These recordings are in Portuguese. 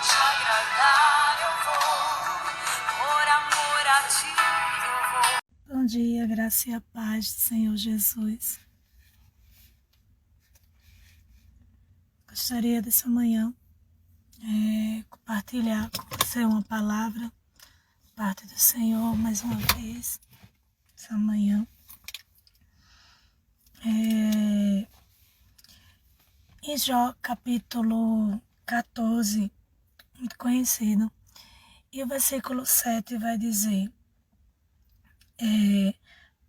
te agradar eu vou, por amor a ti eu vou. Bom dia, graça e a paz do Senhor Jesus. Gostaria dessa manhã compartilhar com você uma palavra parte do Senhor mais uma vez, essa manhã. Em Jó, capítulo 14, muito conhecido, e o versículo 7 vai dizer: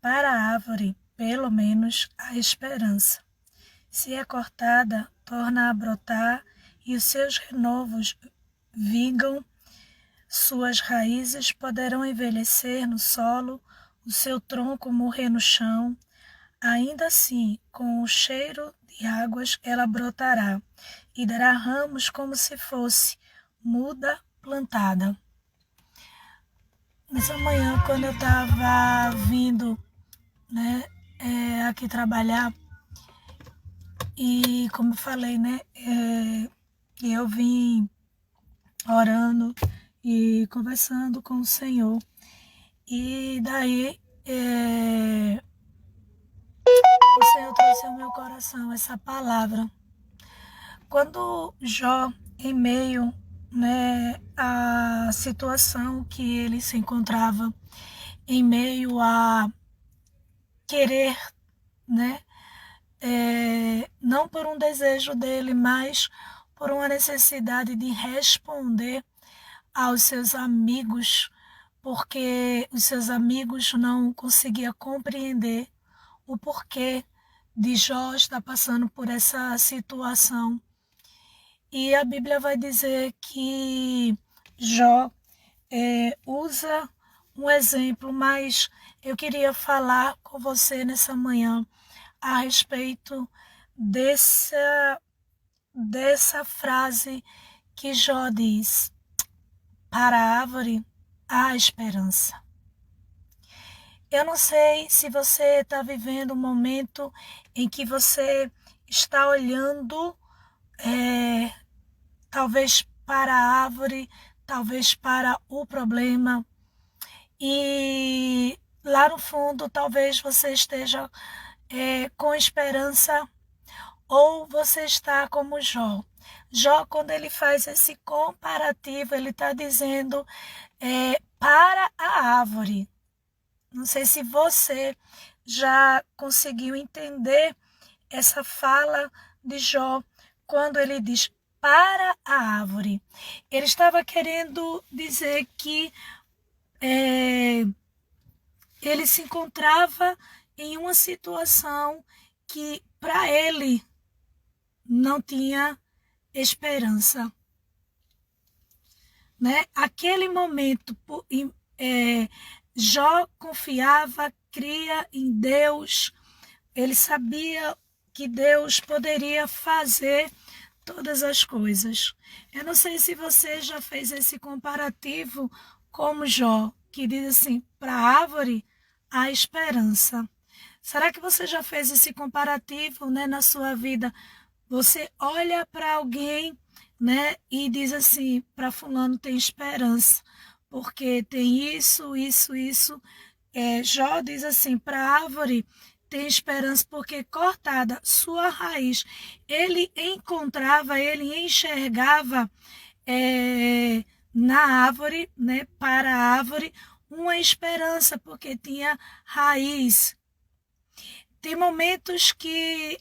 para a árvore, pelo menos, há esperança. Se é cortada, torna a brotar, e os seus renovos vigam, suas raízes poderão envelhecer no solo, o seu tronco morrer no chão. Ainda assim, com o cheiro de águas, ela brotará e dará ramos como se fosse muda plantada. Nessa manhã, quando eu estava vindo aqui trabalhar, e como eu falei, eu vim orando e conversando com o Senhor. E daí o Senhor trouxe ao meu coração essa palavra. Quando Jó, em meio à situação que ele se encontrava, em meio a querer, não por um desejo dele, mas por uma necessidade de responder aos seus amigos, porque os seus amigos não conseguiam compreender o porquê de Jó estar passando por essa situação. E a Bíblia vai dizer que Jó usa um exemplo, mas eu queria falar com você nessa manhã a respeito dessa frase que Jó diz: para a árvore há esperança. Eu não sei se você está vivendo um momento em que você está olhando talvez para a árvore, talvez para o problema, e lá no fundo talvez você esteja com esperança, ou você está como Jó. Jó, quando ele faz esse comparativo, ele está dizendo para a árvore. Não sei se você já conseguiu entender essa fala de Jó, quando ele diz para a árvore. Ele estava querendo dizer que ele se encontrava em uma situação que para ele não tinha esperança. Aquele momento, Jó confiava, cria em Deus, ele sabia que Deus poderia fazer todas as coisas. Eu não sei se você já fez esse comparativo como Jó, que diz assim: para a árvore há esperança. Será que você já fez esse comparativo na sua vida? Você olha para alguém e diz assim: para fulano tem esperança, porque tem isso, isso, isso. Jó diz assim: para a árvore tem esperança, porque cortada sua raiz, ele enxergava na árvore, para a árvore, uma esperança, porque tinha raiz. Tem momentos que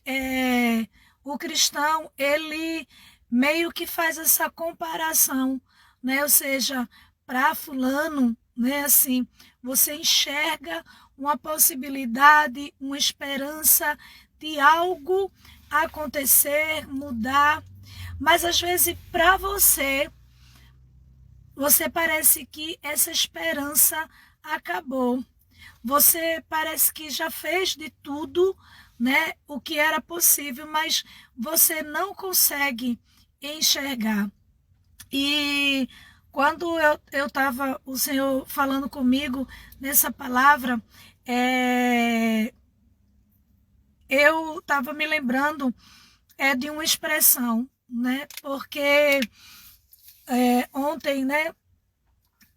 o cristão, ele meio que faz essa comparação, ou seja, para fulano, assim, você enxerga uma possibilidade, uma esperança de algo acontecer, mudar, mas às vezes para você parece que essa esperança acabou. Você parece que já fez de tudo, o que era possível, mas você não consegue enxergar. E quando eu estava, o Senhor falando comigo nessa palavra, eu estava me lembrando de uma expressão, porque ontem, né,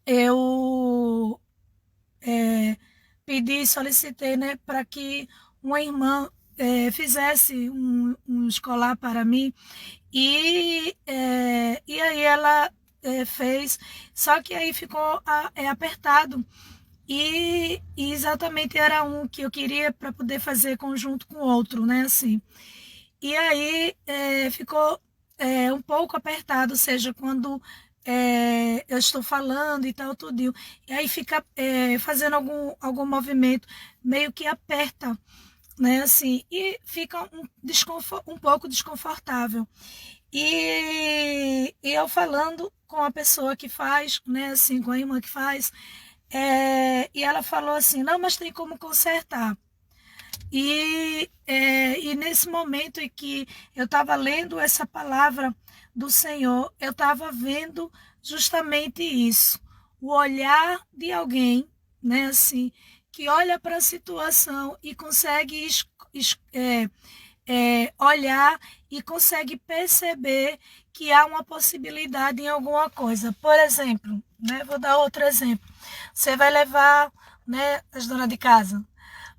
eu solicitei, né, para que uma irmã fizesse um escolar para mim, e aí ela fez, só que aí ficou apertado, e exatamente era um que eu queria para poder fazer conjunto com outro, né, assim. E aí ficou um pouco apertado, ou seja, quando eu estou falando e tal, tudo. E aí fica fazendo algum movimento, meio que aperta, né, assim, e fica um pouco desconfortável. E eu falando com a pessoa que faz, né, assim, com a irmã que faz, e ela falou assim, não, mas tem como consertar. E nesse momento em que eu estava lendo essa palavra do Senhor, eu estava vendo justamente isso. O olhar de alguém, né, assim, que olha para a situação e consegue olhar e consegue perceber que há uma possibilidade em alguma coisa. Por exemplo, né, vou dar outro exemplo. Você vai levar, né, as donas de casa,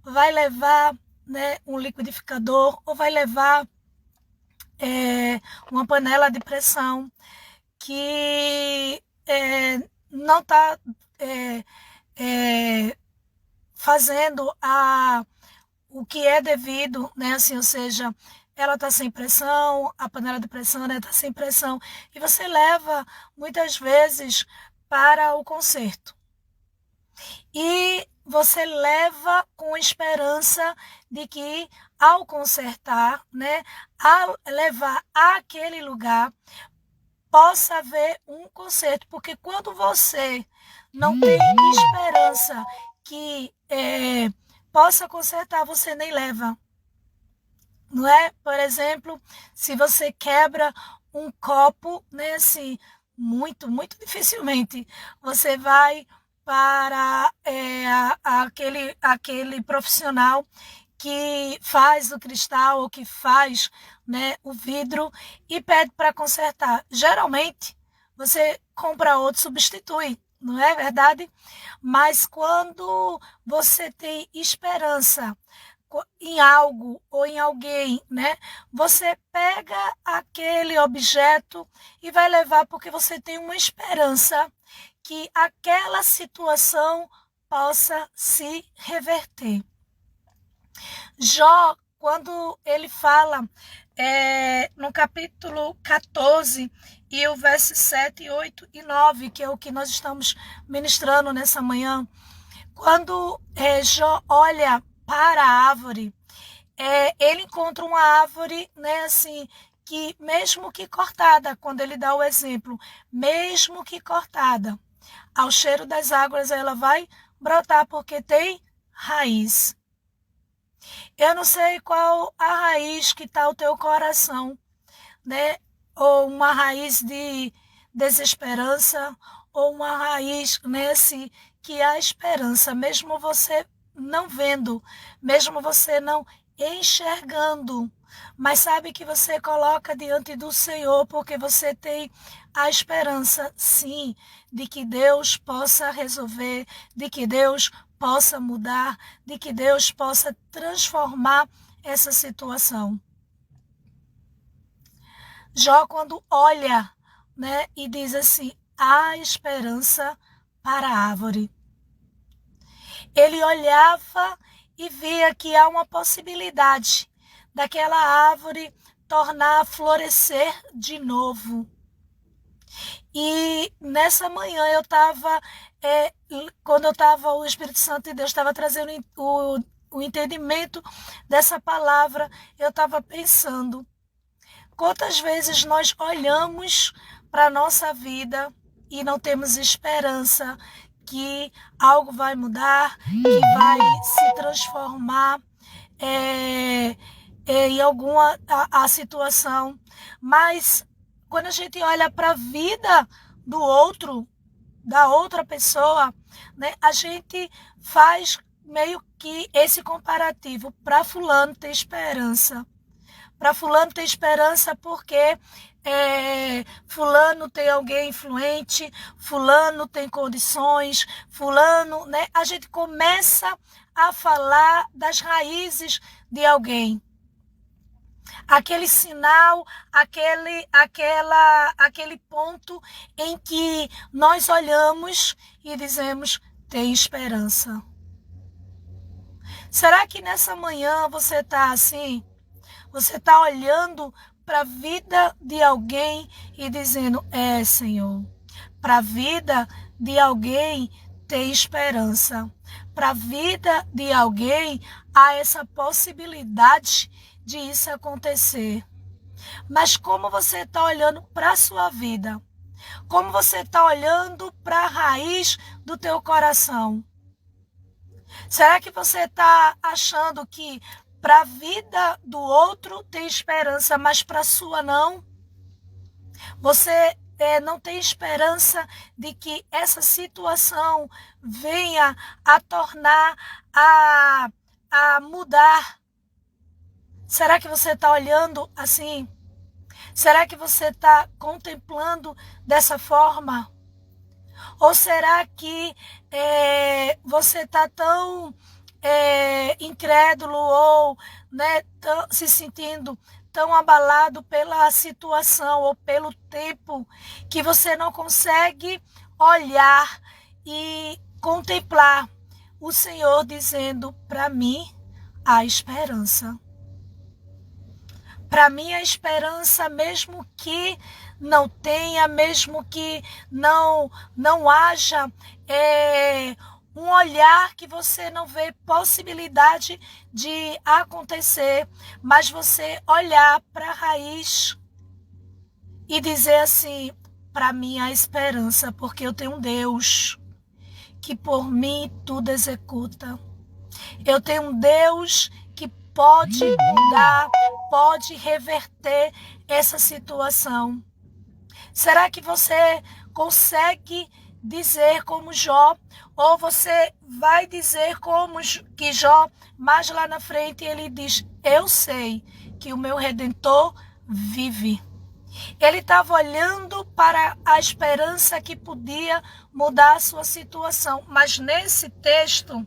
vai levar, né, um liquidificador ou vai levar uma panela de pressão que não está fazendo o que é devido, né, assim, ou seja, ela está sem pressão, a panela de pressão está sem pressão, e você leva muitas vezes para o conserto. E você leva com esperança de que ao consertar, né, ao levar àquele lugar, possa haver um conserto, porque quando você não tem esperança que possa consertar, você nem leva. Não é? Por exemplo, se você quebra um copo, né, assim, muito, muito dificilmente você vai para aquele profissional que faz o cristal ou que faz, né, o vidro e pede para consertar. Geralmente, você compra outro, substitui, não é verdade? Mas quando você tem esperança em algo ou em alguém, né? Você pega aquele objeto e vai levar porque você tem uma esperança que aquela situação possa se reverter. Jó, quando ele fala no capítulo 14 e o verso 7, 8 e 9, que é o que nós estamos ministrando nessa manhã, quando Jó olha para a árvore, ele encontra uma árvore, né, assim, que mesmo que cortada, quando ele dá o exemplo, mesmo que cortada, ao cheiro das águas ela vai brotar porque tem raiz. Eu não sei qual a raiz que está o teu coração, né? Ou uma raiz de desesperança, ou uma raiz nesse que há esperança, mesmo você não vendo, mesmo você não enxergando, mas sabe que você coloca diante do Senhor porque você tem a esperança, sim, de que Deus possa resolver, de que Deus possa mudar, de que Deus possa transformar essa situação. Jó, quando olha, né, e diz assim, há esperança para a árvore. Ele olhava e via que há uma possibilidade daquela árvore tornar a florescer de novo. E nessa manhã eu estava, quando eu estava, o Espírito Santo de Deus estava trazendo o entendimento dessa palavra, eu estava pensando, quantas vezes nós olhamos para a nossa vida e não temos esperança que algo vai mudar, que vai se transformar em alguma a situação. Mas quando a gente olha para a vida do outro, da outra pessoa, né, a gente faz meio que esse comparativo. Para fulano ter esperança, Para fulano ter esperança porque fulano tem alguém influente, fulano tem condições, fulano, né? A gente começa a falar das raízes de alguém. Aquele sinal, aquele ponto em que nós olhamos e dizemos, tem esperança. Será que nessa manhã você está assim? Você está olhando para a vida de alguém e dizendo, Senhor, para a vida de alguém tem esperança. Para a vida de alguém há essa possibilidade de isso acontecer. Mas como você está olhando para a sua vida? Como você está olhando para a raiz do teu coração? Será que você está achando que para a vida do outro tem esperança, mas para a sua não? Você não tem esperança de que essa situação venha a tornar, a mudar? Será que você está olhando assim? Será que você está contemplando dessa forma? Ou será que você está tão incrédulo ou, né, se sentindo tão abalado pela situação ou pelo tempo que você não consegue olhar e contemplar o Senhor dizendo, para mim há esperança. Para mim a esperança, mesmo que não tenha, mesmo que não haja um olhar que você não vê possibilidade de acontecer, mas você olhar para a raiz e dizer assim, para mim há esperança, porque eu tenho um Deus que por mim tudo executa. Eu tenho um Deus que pode mudar, pode reverter essa situação. Será que você consegue dizer como Jó, ou você vai dizer como que Jó, mais lá na frente ele diz, eu sei que o meu Redentor vive. Ele estava olhando para a esperança que podia mudar a sua situação, mas nesse texto,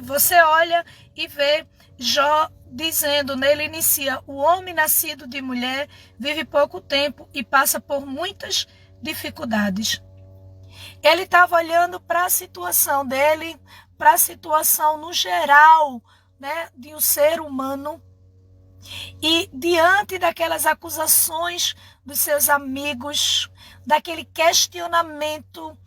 você olha e vê Jó dizendo, nele inicia, o homem nascido de mulher vive pouco tempo e passa por muitas dificuldades. Ele estava olhando para a situação dele, para a situação no geral, né, de um ser humano, e diante daquelas acusações dos seus amigos, daquele questionamento,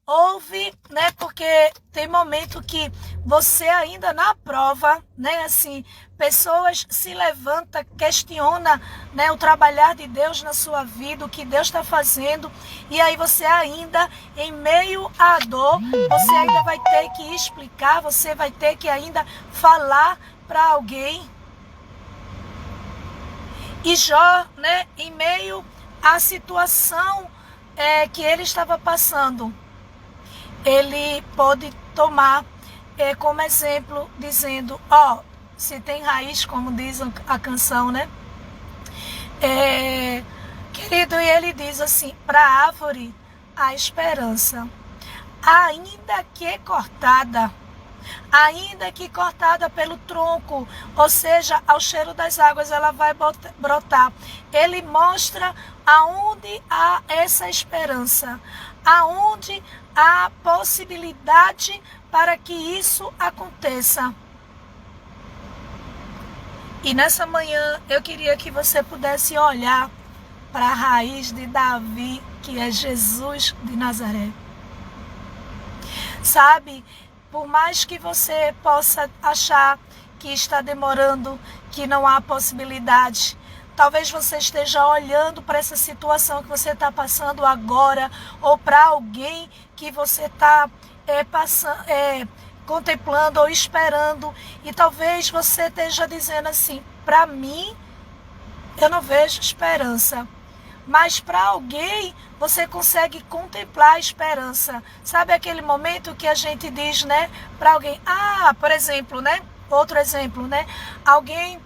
houve, né, porque tem momento que você ainda na prova, né, assim, pessoas se levantam, questionam, né, o trabalhar de Deus na sua vida, o que Deus está fazendo, e aí você ainda, em meio à dor, você ainda vai ter que explicar, você vai ter que ainda falar para alguém. E Jó, né, em meio à situação que ele estava passando, ele pode tomar como exemplo, dizendo, se tem raiz, como diz a canção, né? Querido, e ele diz assim, para a árvore a esperança, ainda que cortada pelo tronco, ou seja, ao cheiro das águas, ela vai brotar. Ele mostra aonde há essa esperança, aonde há possibilidade para que isso aconteça. E nessa manhã eu queria que você pudesse olhar para a raiz de Davi, que é Jesus de Nazaré. Sabe, por mais que você possa achar que está demorando, que não há possibilidade, talvez você esteja olhando para essa situação que você está passando agora, ou para alguém que você está contemplando ou esperando, e talvez você esteja dizendo assim, para mim, eu não vejo esperança. Mas para alguém, você consegue contemplar a esperança. Sabe aquele momento que a gente diz, né, para alguém, por exemplo, né, outro exemplo, né? Alguém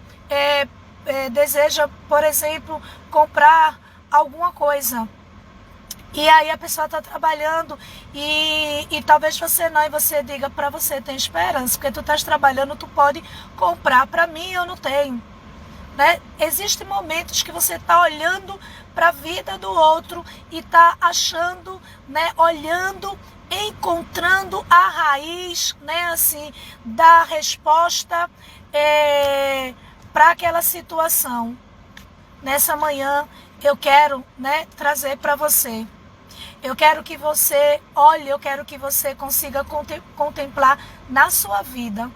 deseja, por exemplo, comprar alguma coisa. E aí a pessoa está trabalhando e talvez você não, e você diga, para você tem esperança, porque tu estás trabalhando, tu pode comprar, para mim eu não tenho. Né? Existem momentos que você está olhando para a vida do outro e está achando, né, olhando, encontrando a raiz, né, assim, da resposta para aquela situação. Nessa manhã eu quero, né, trazer para você. Eu quero que você olhe, eu quero que você consiga contemplar na sua vida.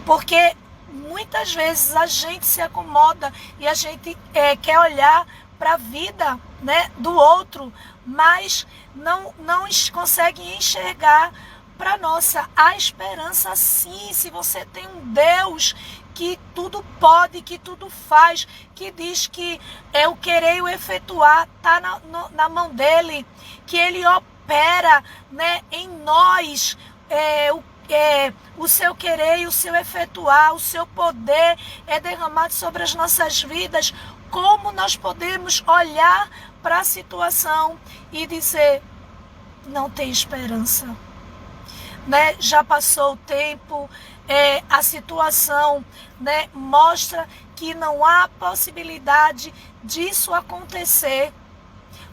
Porque muitas vezes a gente se acomoda e a gente quer olhar para a vida, né, do outro, mas não consegue enxergar para nossa. A esperança, sim, se você tem um Deus que tudo pode, que tudo faz, que diz que o querer e o efetuar está na mão dele, que ele opera, né, em nós, o seu querer e o seu efetuar, o seu poder é derramado sobre as nossas vidas. Como nós podemos olhar para a situação e dizer, não tem esperança, né? Já passou o tempo, a situação, né, mostra que não há possibilidade disso acontecer,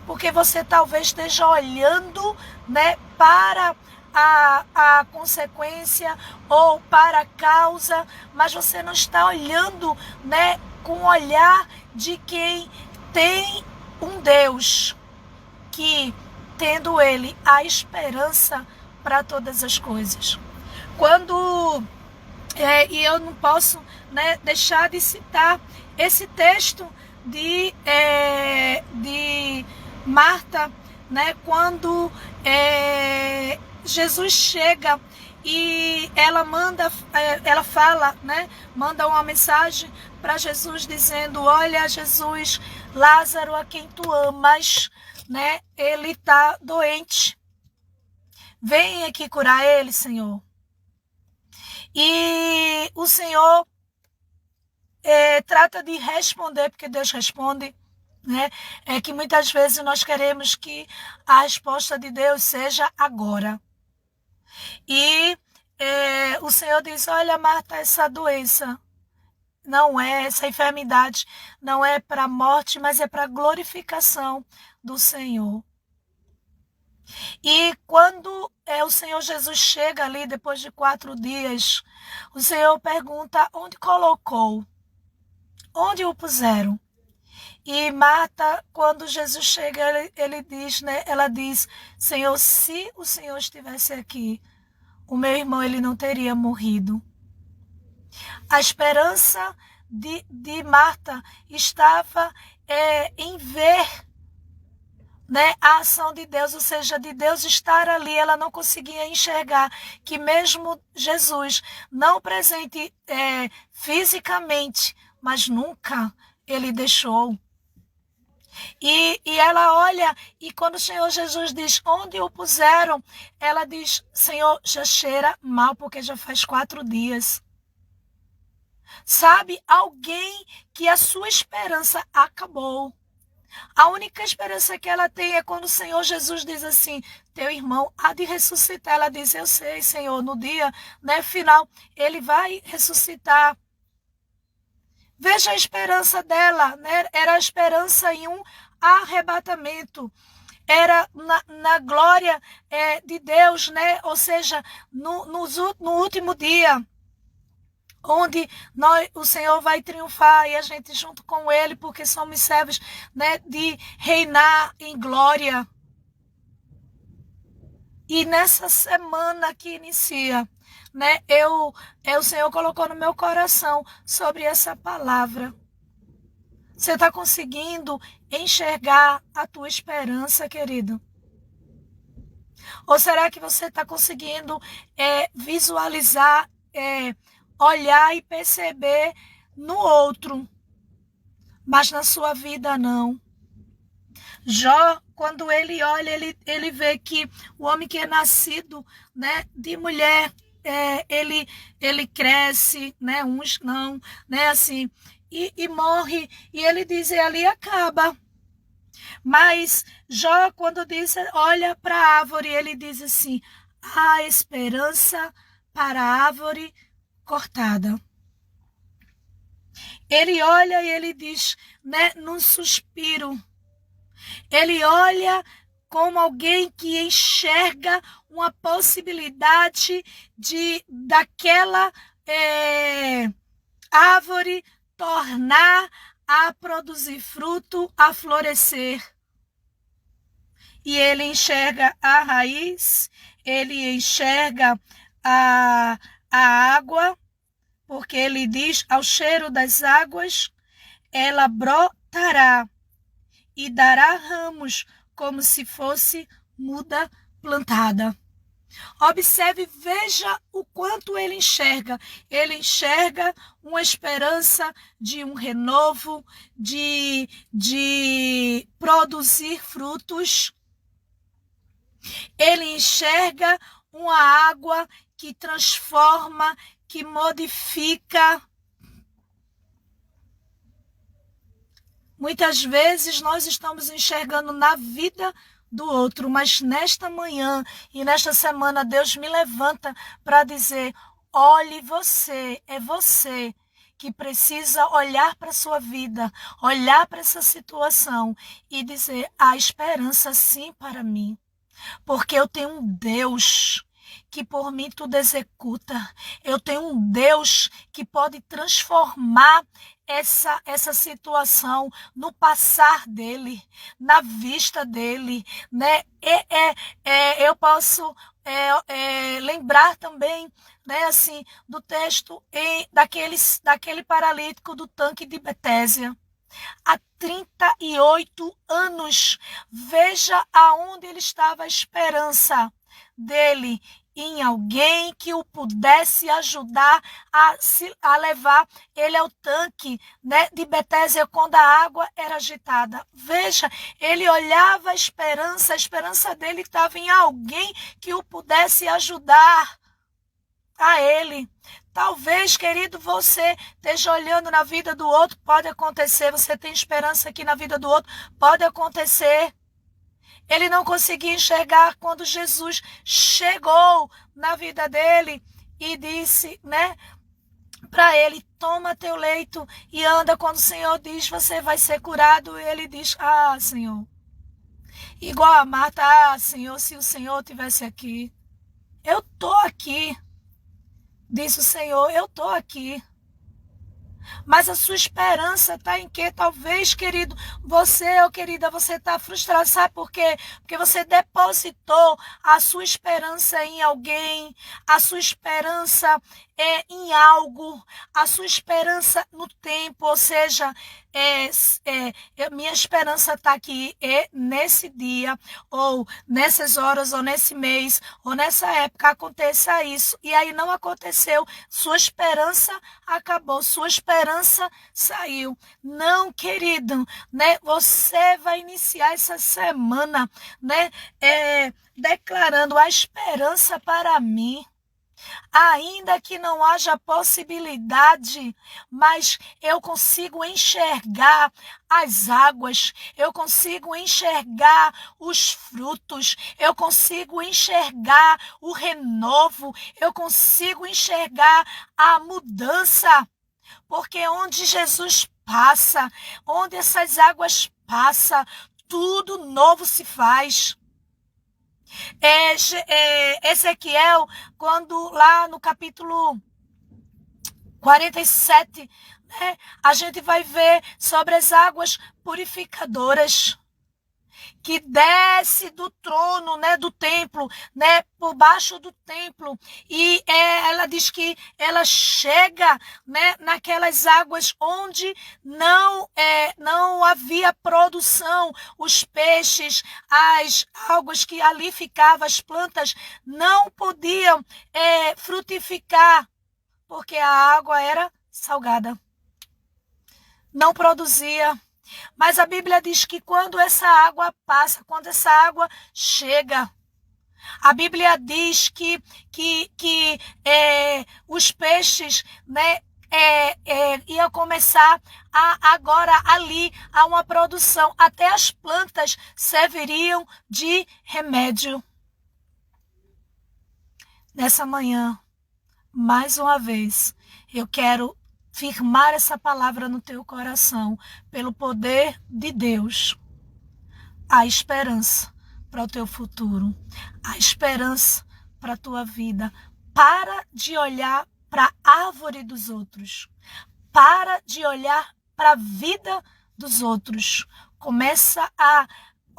porque você talvez esteja olhando, né, para a consequência ou para a causa, mas você não está olhando, né, com o olhar de quem tem um Deus que, tendo ele a esperança para todas as coisas. E eu não posso, né, deixar de citar esse texto de Marta, né, quando Jesus chega e ela fala, né, manda uma mensagem para Jesus dizendo, olha Jesus, Lázaro a quem tu amas, né, ele está doente, vem aqui curar ele, Senhor. E o Senhor trata de responder, porque Deus responde, né? É que muitas vezes nós queremos que a resposta de Deus seja agora. E o Senhor diz, olha Marta, essa doença não é, essa enfermidade não é para a morte, mas é para a glorificação do Senhor. E quando o Senhor Jesus chega ali, depois de 4 dias, o Senhor pergunta onde colocou, onde o puseram. E Marta, quando Jesus chega, ele diz, né, ela diz, Senhor, se o Senhor estivesse aqui, o meu irmão ele não teria morrido. A esperança de Marta estava em ver, né, a ação de Deus, ou seja, de Deus estar ali. Ela não conseguia enxergar que mesmo Jesus, não presente fisicamente, mas nunca ele deixou. E ela olha, e quando o Senhor Jesus diz onde o puseram, ela diz, Senhor, já cheira mal, porque já faz 4 dias. Sabe, alguém que a sua esperança acabou. A única esperança que ela tem é quando o Senhor Jesus diz assim, teu irmão há de ressuscitar. Ela diz, eu sei, Senhor, no dia, né, final, ele vai ressuscitar. Veja a esperança dela, né? Era a esperança em um arrebatamento. Era na glória de Deus, né? Ou seja, no último dia, onde o Senhor vai triunfar e a gente junto com Ele, porque somos servos, né, de reinar em glória. E nessa semana que inicia, né, o Senhor colocou no meu coração sobre essa palavra. Você está conseguindo enxergar a tua esperança, querido? Ou será que você está conseguindo visualizar, olhar e perceber no outro, mas na sua vida não? Jó, quando ele olha, ele vê que o homem que é nascido, né, de mulher, ele cresce, né? Uns não, né? Assim, e morre, e ele diz, e ali acaba. Mas Jó, quando diz, olha para a árvore, ele diz assim, há esperança para a árvore cortada. Ele olha e ele diz, né, num suspiro, ele olha como alguém que enxerga uma possibilidade de daquela árvore tornar a produzir fruto, a florescer. E ele enxerga a raiz, ele enxerga a água, porque ele diz, ao cheiro das águas, ela brotará e dará ramos, como se fosse muda plantada. Observe, veja o quanto ele enxerga. Ele enxerga uma esperança de um renovo, de produzir frutos. Ele enxerga uma água que transforma, que modifica. Muitas vezes nós estamos enxergando na vida do outro, mas nesta manhã e nesta semana Deus me levanta para dizer, olhe você, é você que precisa olhar para a sua vida, olhar para essa situação e dizer, há esperança sim para mim, porque eu tenho um Deus que por mim tudo executa. Eu tenho um Deus que pode transformar essa situação no passar dele, na vista dele, né? Eu posso lembrar também, né, assim, do texto daquele paralítico do tanque de Betesda. Há 38 anos, veja aonde ele estava a esperança dele, em alguém que o pudesse ajudar a levar ele ao tanque, né, de Betesda quando a água era agitada. Veja, ele olhava a esperança dele estava em alguém que o pudesse ajudar a ele. Talvez, querido, você esteja olhando na vida do outro, pode acontecer, você tem esperança aqui na vida do outro, pode acontecer. Ele não conseguia enxergar quando Jesus chegou na vida dele e disse, né, para ele, toma teu leito e anda. Quando o Senhor diz, você vai ser curado, ele diz, ah, Senhor. Igual a Marta, ah, Senhor, se o Senhor estivesse aqui. Eu estou aqui. Disse o Senhor, eu estou aqui. Mas a sua esperança está em quê? Talvez, querido, você ou querida, você está frustrado. Sabe por quê? Porque você depositou a sua esperança em alguém, a sua esperança em algo, a sua esperança no tempo, ou seja, minha esperança está aqui nesse dia, ou nessas horas, ou nesse mês, ou nessa época aconteça isso, e aí não aconteceu, sua esperança acabou, sua esperança saiu. Não, querido, né? Você vai iniciar essa semana, né? Declarando a esperança para mim. Ainda que não haja possibilidade, mas eu consigo enxergar as águas, eu consigo enxergar os frutos, eu consigo enxergar o renovo, eu consigo enxergar a mudança, porque onde Jesus passa, onde essas águas passam, tudo novo se faz. Ezequiel, quando lá no capítulo 47, né, a gente vai ver sobre as águas purificadoras que desce do trono, né, do templo, né, por baixo do templo, e ela diz que ela chega, né, naquelas águas onde não havia produção, os peixes, as algas que ali ficavam, as plantas não podiam frutificar, porque a água era salgada, não produzia. Mas a Bíblia diz que quando essa água passa, quando essa água chega, A Bíblia diz que os peixes, né, ia começar agora ali a uma produção. Até as plantas serviriam de remédio. Nessa manhã, mais uma vez, eu quero firmar essa palavra no teu coração, pelo poder de Deus. A esperança para o teu futuro, a esperança para a tua vida. Para de olhar para a árvore dos outros. Para de olhar para a vida dos outros. Começa a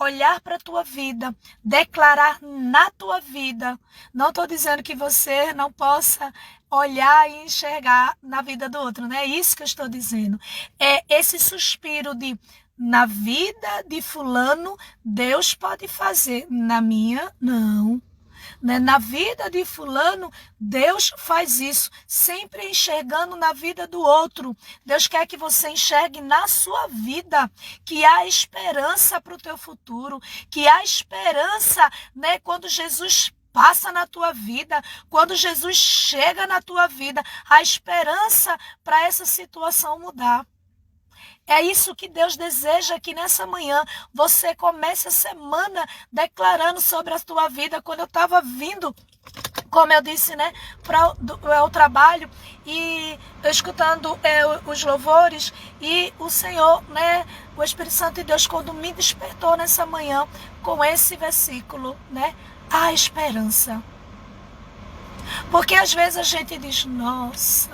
olhar para a tua vida, declarar na tua vida. Não estou dizendo que você não possa olhar e enxergar na vida do outro, não é isso que eu estou dizendo. É esse suspiro de, na vida de fulano, Deus pode fazer, na minha, não. Na vida de fulano, Deus faz isso, sempre enxergando na vida do outro. Deus quer que você enxergue na sua vida, que há esperança para o teu futuro, que há esperança, né, quando Jesus passa na tua vida, quando Jesus chega na tua vida, há esperança para essa situação mudar. É isso que Deus deseja, que nessa manhã você comece a semana declarando sobre a tua vida. Quando eu estava vindo, como eu disse, né, para o trabalho, e eu escutando os louvores, e o Senhor, né, o Espírito Santo de Deus, quando me despertou nessa manhã com esse versículo, né, a esperança. Porque às vezes a gente diz, nossa,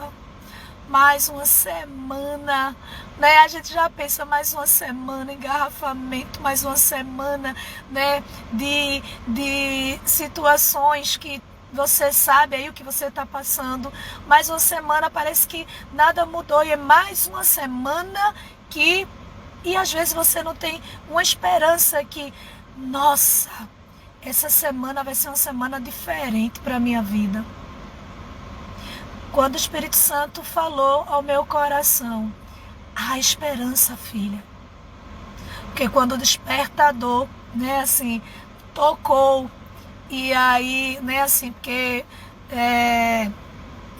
mais uma semana, né? A gente já pensa, mais uma semana, engarrafamento, mais uma semana, né, de situações que você sabe aí o que você está passando. Mais uma semana, parece que nada mudou, e é mais uma semana que... E às vezes você não tem uma esperança que, nossa, essa semana vai ser uma semana diferente para a minha vida. Quando o Espírito Santo falou ao meu coração, há esperança, filha. Porque quando o despertador, né, assim, tocou, e aí, né, assim, porque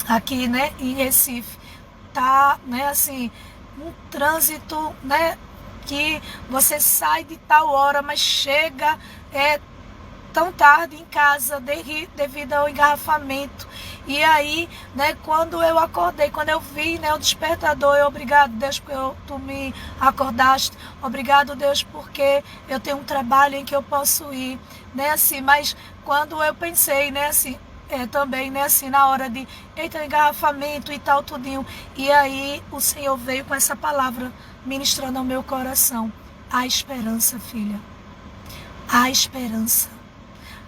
aqui, né, em Recife, tá, né, assim, um trânsito, né, que você sai de tal hora, mas chega tão tarde em casa devido ao engarrafamento. E aí, né, quando eu acordei, quando eu vi, né, o despertador, eu, obrigado, Deus, porque tu me acordaste, obrigado, Deus, porque eu tenho um trabalho em que eu posso ir, né, assim, mas quando eu pensei, né, assim, também, né, assim, na hora de, eita, engarrafamento e tal, tudinho, e aí o Senhor veio com essa palavra, ministrando ao meu coração, a esperança, filha, a esperança.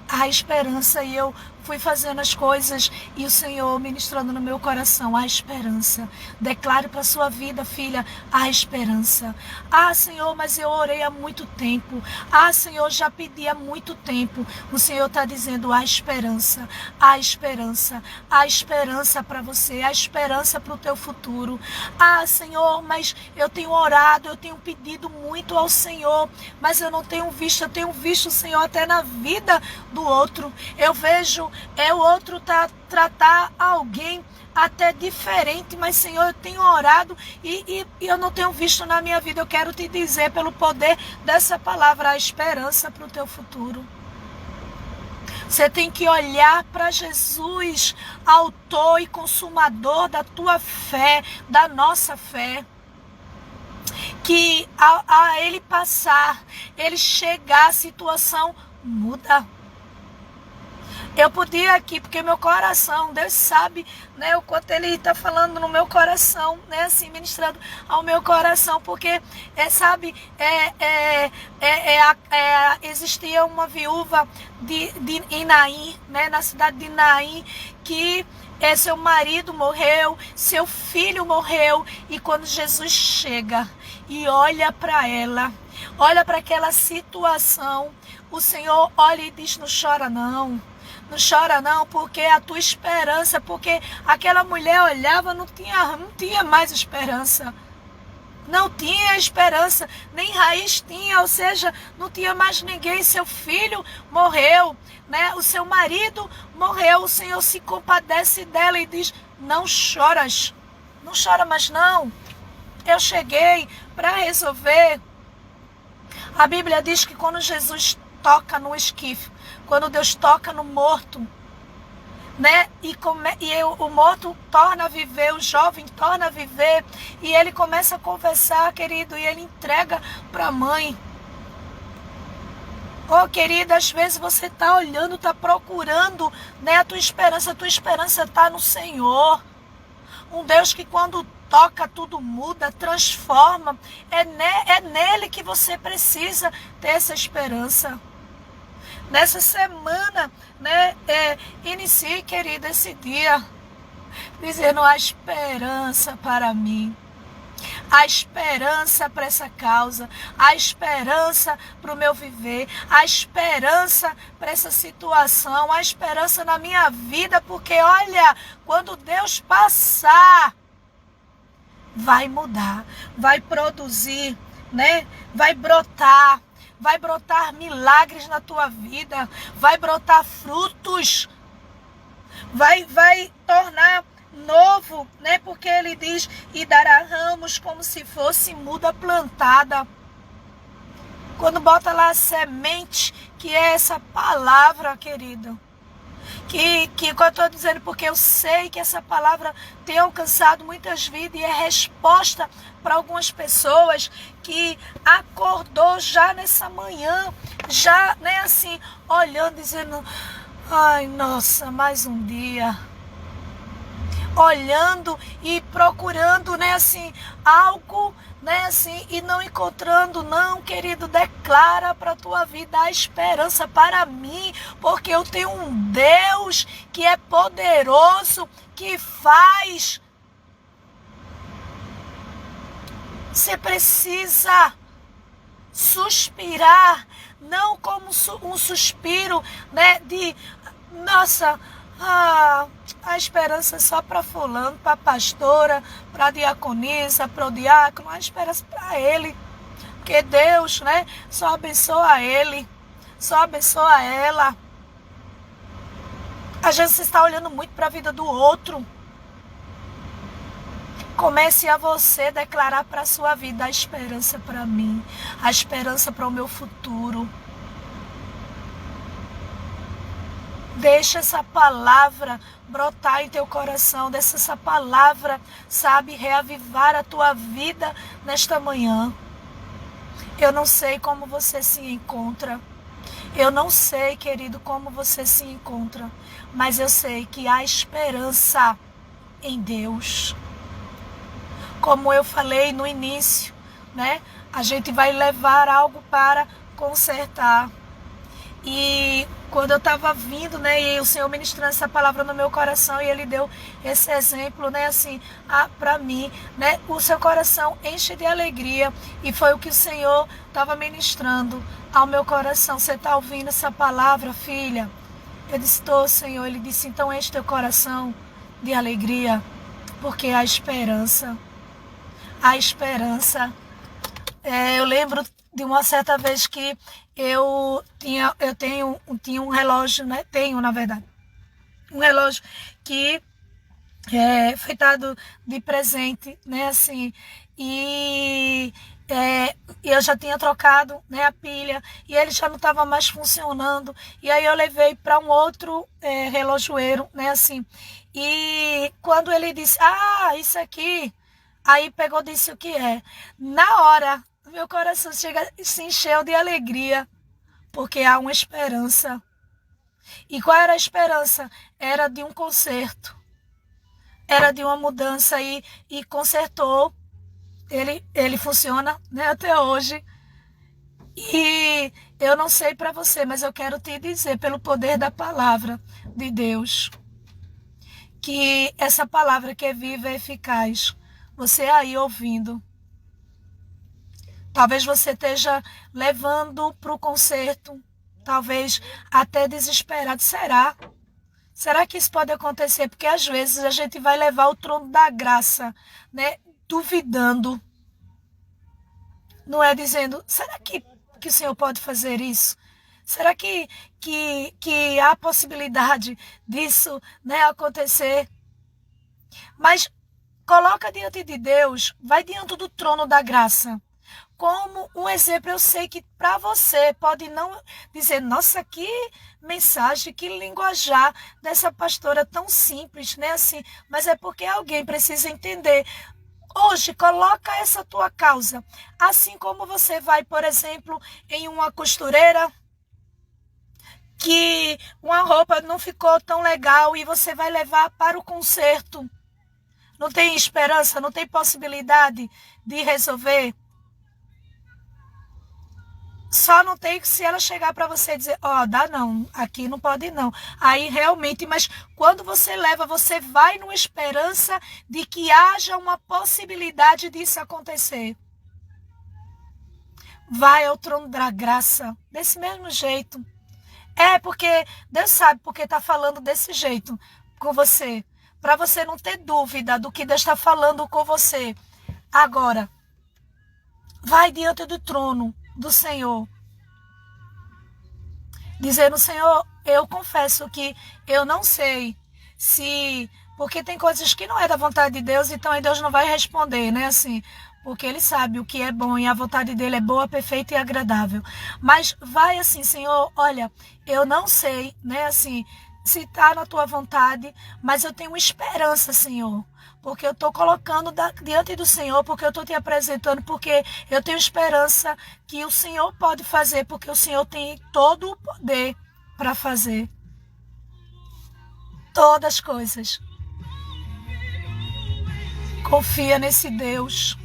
A esperança, e eu fui fazendo as coisas e o Senhor ministrando no meu coração a esperança. Declare para a sua vida, filha, a esperança. Ah, Senhor, mas eu orei há muito tempo. Ah, Senhor, já pedi há muito tempo. O Senhor está dizendo a esperança, a esperança, a esperança para você, a esperança para o teu futuro. Ah, Senhor, mas eu tenho orado, eu tenho pedido muito ao Senhor, mas eu não tenho visto, eu tenho visto o Senhor até na vida do outro. Eu vejo o outro tratar alguém até diferente, mas Senhor, eu tenho orado e eu não tenho visto na minha vida. Eu quero te dizer, pelo poder dessa palavra, a esperança para o teu futuro. Você tem que olhar para Jesus, autor e consumador da tua fé, da nossa fé. Que a ele passar, ele chegar, a situação muda. Eu podia aqui, porque meu coração, Deus sabe, né, o quanto Ele está falando no meu coração, né, assim, ministrando ao meu coração, porque, sabe, existia uma viúva de Naim, né, na cidade de Naim, que seu marido morreu, seu filho morreu, e quando Jesus chega e olha para ela, olha para aquela situação, o Senhor olha e diz, não chora não. Não chora não, porque a tua esperança, porque aquela mulher olhava, não tinha mais esperança. Não tinha esperança, nem raiz tinha, ou seja, não tinha mais ninguém. Seu filho morreu, né? O seu marido morreu. O Senhor se compadece dela e diz: não choras, não chora mais não. Eu cheguei para resolver. A Bíblia diz que quando Jesus toca no esquife, quando Deus toca no morto, né? O morto torna a viver, o jovem torna a viver, e ele começa a conversar, querido, e ele entrega para a mãe. Oh, querida, às vezes você está olhando, está procurando, né, a tua esperança está no Senhor. Um Deus que quando toca tudo muda, transforma. É nele que você precisa ter essa esperança. Nessa semana, né, inicie, querida, esse dia, dizendo: há esperança para mim. Há esperança para essa causa, há esperança para o meu viver, há esperança para essa situação, há esperança na minha vida, porque olha, quando Deus passar, vai mudar, vai produzir, né? Vai brotar milagres na tua vida, vai brotar frutos, vai tornar novo, né? Porque ele diz: e dará ramos como se fosse muda plantada. Quando bota lá a semente, que é essa palavra, querido, que eu estou dizendo, porque eu sei que essa palavra tem alcançado muitas vidas e é resposta para algumas pessoas que acordou já nessa manhã, já, né, assim, olhando, dizendo: ai, nossa, mais um dia. Olhando e procurando, né, assim, algo, né, assim, e não encontrando. Não, querido, declara para a tua vida: a esperança para mim, porque eu tenho um Deus que é poderoso, que faz. Você precisa suspirar, não como um suspiro, né, de nossa, a esperança é só para fulano, para a pastora, para a diaconisa, para o diácono. A esperança para ele, porque Deus, né, só abençoa ele, só abençoa ela. Às vezes você está olhando muito para a vida do outro. Comece a você declarar para a sua vida: a esperança para mim, a esperança para o meu futuro. Deixa essa palavra brotar em teu coração. Deixa essa palavra, sabe, reavivar a tua vida nesta manhã. Eu não sei como você se encontra. Eu não sei, querido, como você se encontra. Mas eu sei que há esperança em Deus. Como eu falei no início, né? A gente vai levar algo para consertar. E quando eu estava vindo, né, e o Senhor ministrando essa palavra no meu coração, e Ele deu esse exemplo, né, assim, para mim, né, o seu coração enche de alegria, e foi o que o Senhor estava ministrando ao meu coração. Você está ouvindo essa palavra, filha? Eu disse: estou, Senhor. Ele disse: então enche teu coração de alegria, porque há esperança. Há esperança. Eu lembro de uma certa vez que eu tinha um relógio, né? Tenho, na verdade, um relógio que foi dado de presente, né? Assim, e eu já tinha trocado, né, a pilha, e ele já não estava mais funcionando. E aí eu levei para um outro relojoeiro, né? Assim, e quando ele disse: isso aqui, aí pegou, disse o que é. Na hora, meu coração se encheu de alegria, porque há uma esperança. E qual era a esperança? Era de um conserto, era de uma mudança, e consertou. Ele funciona, né, até hoje. E eu não sei para você, mas eu quero te dizer, pelo poder da palavra de Deus, que essa palavra que é viva e eficaz, você aí ouvindo, talvez você esteja levando para o conserto, talvez até desesperado. Será? Será que isso pode acontecer? Porque às vezes a gente vai levar o trono da graça, né, duvidando. Não é dizendo, será que o Senhor pode fazer isso? Será que há possibilidade disso, né, acontecer? Mas coloca diante de Deus, vai diante do trono da graça. Como um exemplo, eu sei que para você pode não dizer, nossa, que mensagem, que linguajar dessa pastora tão simples, né? Assim, mas é porque alguém precisa entender. Hoje, coloca essa tua causa. Assim como você vai, por exemplo, em uma costureira, que uma roupa não ficou tão legal e você vai levar para o conserto. Não tem esperança, não tem possibilidade de resolver. Só não tem que se ela chegar para você e dizer, dá não, aqui não pode não. Aí realmente, mas quando você leva, você vai numa esperança de que haja uma possibilidade disso acontecer. Vai ao trono da graça, desse mesmo jeito. É porque Deus sabe porque está falando desse jeito com você. Para você não ter dúvida do que Deus está falando com você. Agora, vai diante do trono do Senhor, dizendo, Senhor, eu confesso que eu não sei se... Porque tem coisas que não é da vontade de Deus, então aí Deus não vai responder, né? Assim, porque Ele sabe o que é bom e a vontade dEle é boa, perfeita e agradável. Mas vai assim, Senhor, olha, eu não sei, né? Assim, se está na Tua vontade, mas eu tenho esperança, Senhor. Porque eu estou colocando diante do Senhor, porque eu estou te apresentando, porque eu tenho esperança que o Senhor pode fazer, porque o Senhor tem todo o poder para fazer todas as coisas. Confia nesse Deus.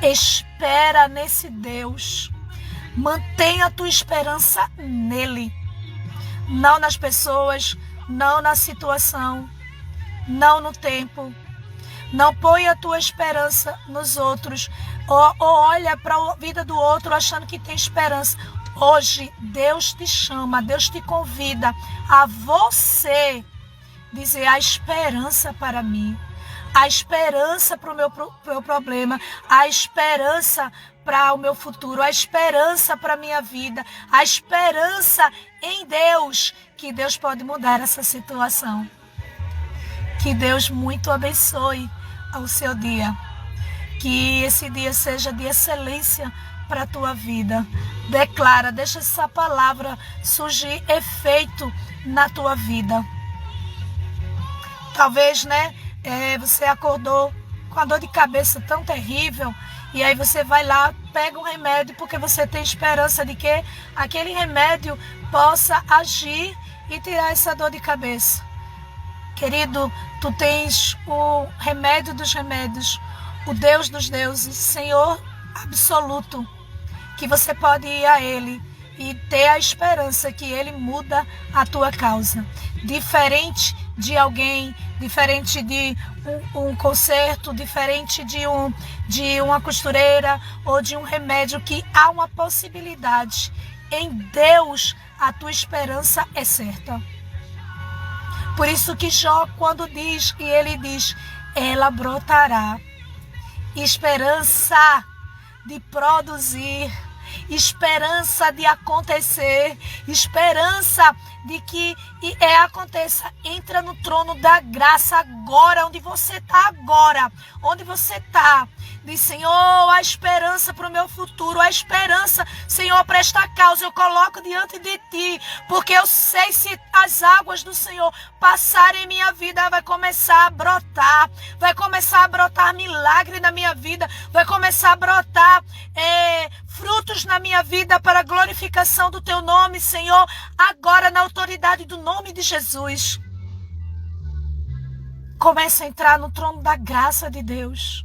Espera nesse Deus. Mantenha a tua esperança nele. Não nas pessoas, não na situação, não no tempo. Não ponha a tua esperança nos outros. Ou olha para a vida do outro achando que tem esperança. Hoje, Deus te chama, Deus te convida a você dizer a esperança para mim. A esperança para o meu problema. A esperança para o meu futuro. A esperança para a minha vida. A esperança em Deus. Que Deus pode mudar essa situação. Que Deus muito abençoe ao seu dia. Que esse dia seja de excelência para a tua vida. Declara, deixa essa palavra surgir efeito na tua vida. Talvez, né, você acordou com a dor de cabeça tão terrível e aí você vai lá, pega um remédio porque você tem esperança de que aquele remédio possa agir e tirar essa dor de cabeça. Querido, tu tens o remédio dos remédios, o Deus dos deuses, Senhor absoluto, que você pode ir a Ele e ter a esperança que Ele muda a tua causa. Diferente de alguém, diferente de um conserto, diferente de uma costureira ou de um remédio, que há uma possibilidade. Em Deus, a tua esperança é certa. Por isso que Jó, quando diz, e ele diz, ela brotará. Esperança de produzir, esperança de acontecer, esperança de que aconteça. Entra no trono da graça agora, onde você está agora, onde você está. Diz, Senhor, a esperança para o meu futuro, a esperança, Senhor, para esta causa eu coloco diante de Ti, porque eu sei se as águas do Senhor passarem em minha vida, vai começar a brotar, milagre na minha vida, vai começar a brotar frutos na minha vida para a glorificação do Teu nome, Senhor, agora na autoridade do nome de Jesus. Começa a entrar no trono da graça de Deus.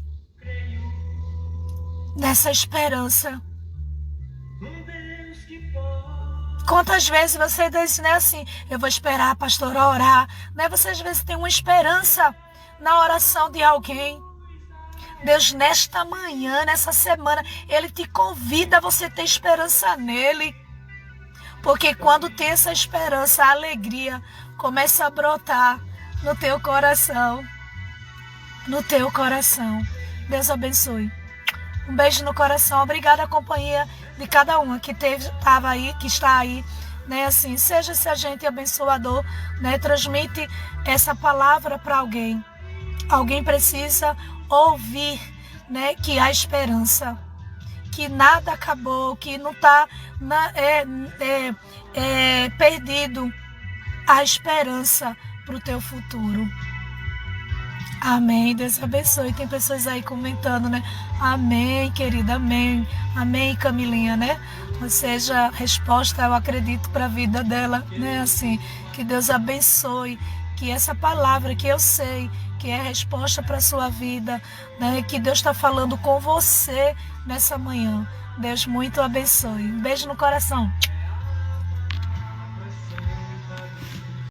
Nessa esperança. Quantas vezes você diz, né, assim, eu vou esperar a pastora orar, né? Você às vezes tem uma esperança na oração de alguém. Deus, nesta manhã, nessa semana, Ele te convida a você ter esperança nele. Porque quando tem essa esperança, a alegria começa a brotar no teu coração. No teu coração. Deus abençoe. Um beijo no coração. Obrigada a companhia de cada uma que estava aí, que está aí, né? Assim, seja esse agente abençoador, né? Transmite essa palavra para alguém. Alguém precisa ouvir, né? Que há esperança, que nada acabou, que não está perdido a esperança para o teu futuro. Amém. Deus abençoe. Tem pessoas aí comentando, né? Amém, querida. Amém. Amém, Camilinha, né? Ou seja, resposta, eu acredito, para a vida dela, né? Assim, que Deus abençoe. Que essa palavra que eu sei que é a resposta para a sua vida, né? Que Deus está falando com você nessa manhã. Deus muito abençoe. Um beijo no coração.